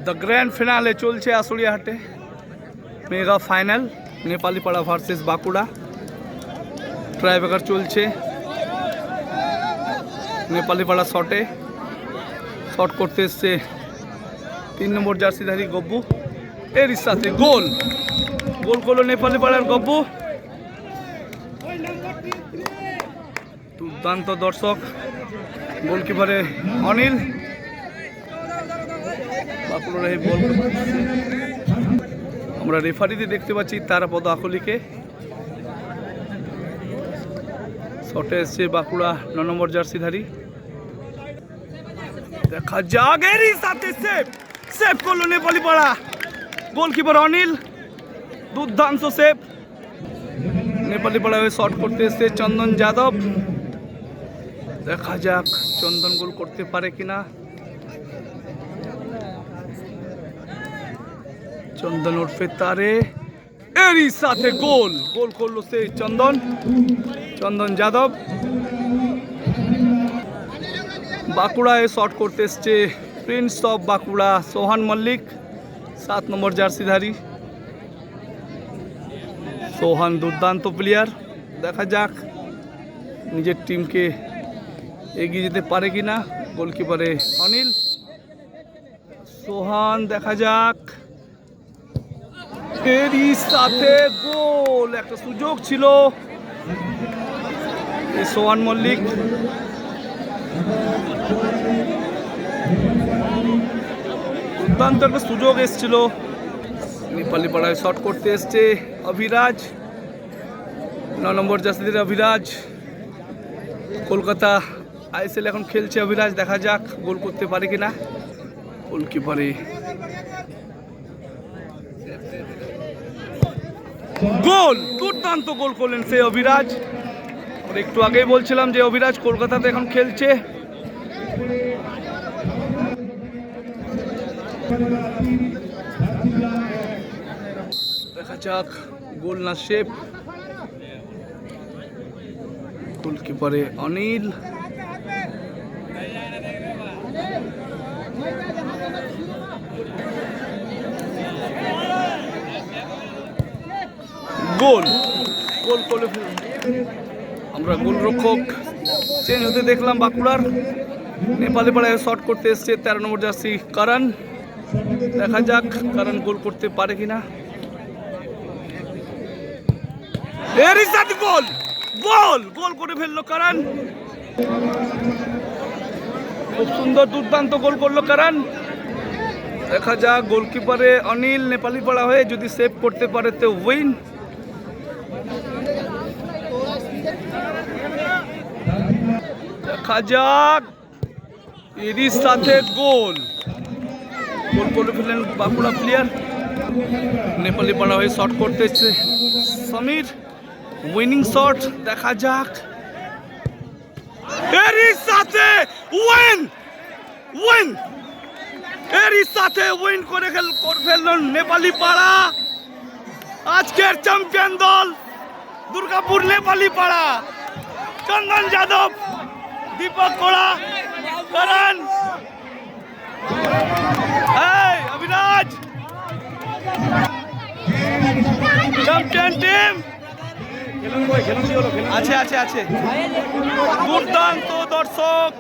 The grand finale চলছে আসুরিয়াহাটে mega final Nepalipara versus Bankura. Tiebreaker চলছে, নেপালিপাড়া শটে শট করতে এসছে 3 নম্বর জার্সিধারী গব্বু, এর সাথে গোল গোল করলো নেপালিপাড়ার গব্বু। দুর্দান্ত দর্শক, গোলকিপারে অনিল, বাঁকুড়ার এই বল আমরা রেফারিতে দেখতে পাচ্ছি তারাপদ আখলিকে। শটে এসছে বাঁকুড়া 9 নম্বর জার্সিধারী, দেখা যাক এরই সাথে সেভ করলো নেপালিপাড়া গোলকিপার অনিল, দুর্দান্ত সেভ। নেপালিপাড়া হয়ে শট করতে এসছে চন্দন যাদব, দেখা যাক চন্দন গোল করতে পারে কিনা। চন্দন উঠবে তারে, এরই সাথে গোল করলো সেই চন্দন যাদব। বাঁকুড়ায় শট করতে এসছে প্রিন্স অফ বাঁকুড়া সোহান মল্লিক, 7 নম্বর জার্সিধারী। সোহান দুর্দান্ত প্লেয়ার, দেখা যাক নিজের টিমকে এগিয়ে যেতে পারে কিনা। গোলকিপারে অনিল, সোহান, দেখা যাক এরই সাথে গোল। একটা সুযোগ ছিল সোহান মল্লিক, দুর্দান্ত একটা সুযোগ এসেছিল। নেপালিপাড়ায় শট করতে এসছে অভিরাজ, 9 নম্বর জার্সিধারী অভিরাজ। কলকাতা আইএসএল এখন খেলছে অভিরাজ, দেখা যাক গোল করতে পারে কিনা। গোলকিপারে গোল, দুর্দান্ত গোল করলেন সেই অভিরাজ। একটু আগেই বলছিলাম যে অভিরাজ কলকাতাতে এখন খেলছে। দেখা যাক গোল না সেভ। গোলকিপারে অনিল, গোল করে আমরা গোলরক্ষক চেঞ্জ হতে দেখলাম বাঁকুড়ার। নেপালিপাড়ায় শট করতে এসছে 13 নম্বর জার্সি করণ, দেখা যাক করণ গোল করতে পারে কিনা। এরই সাথে গোল করে ফেললো করণ, খুব সুন্দর দুর্দান্ত গোল করলো করণ। দেখা যাক গোলকিপারে অনিল নেপালিপাড়া হয়ে যদি সেভ করতে পারে তো উইন। দেখা যাক এরই সাথে গোল করে ফেললেন বাঁকুড়া প্লেয়ার। নেপালিপাড়া হয়ে শট করতে এসছে সমীর, উইনিং শট, দেখা যাক এরই সাথে উইন করে ফেলল নেপালিপাড়া। আজকের চ্যাম্পিয়ন দল দুর্গাপুর নেপালিপাড়া। চন্দন যাদব, দীপক কোড়া, করণ, অভিরাজ, চ্যাম্পিয়ন টিম আছে। দুর্দান্ত দর্শক,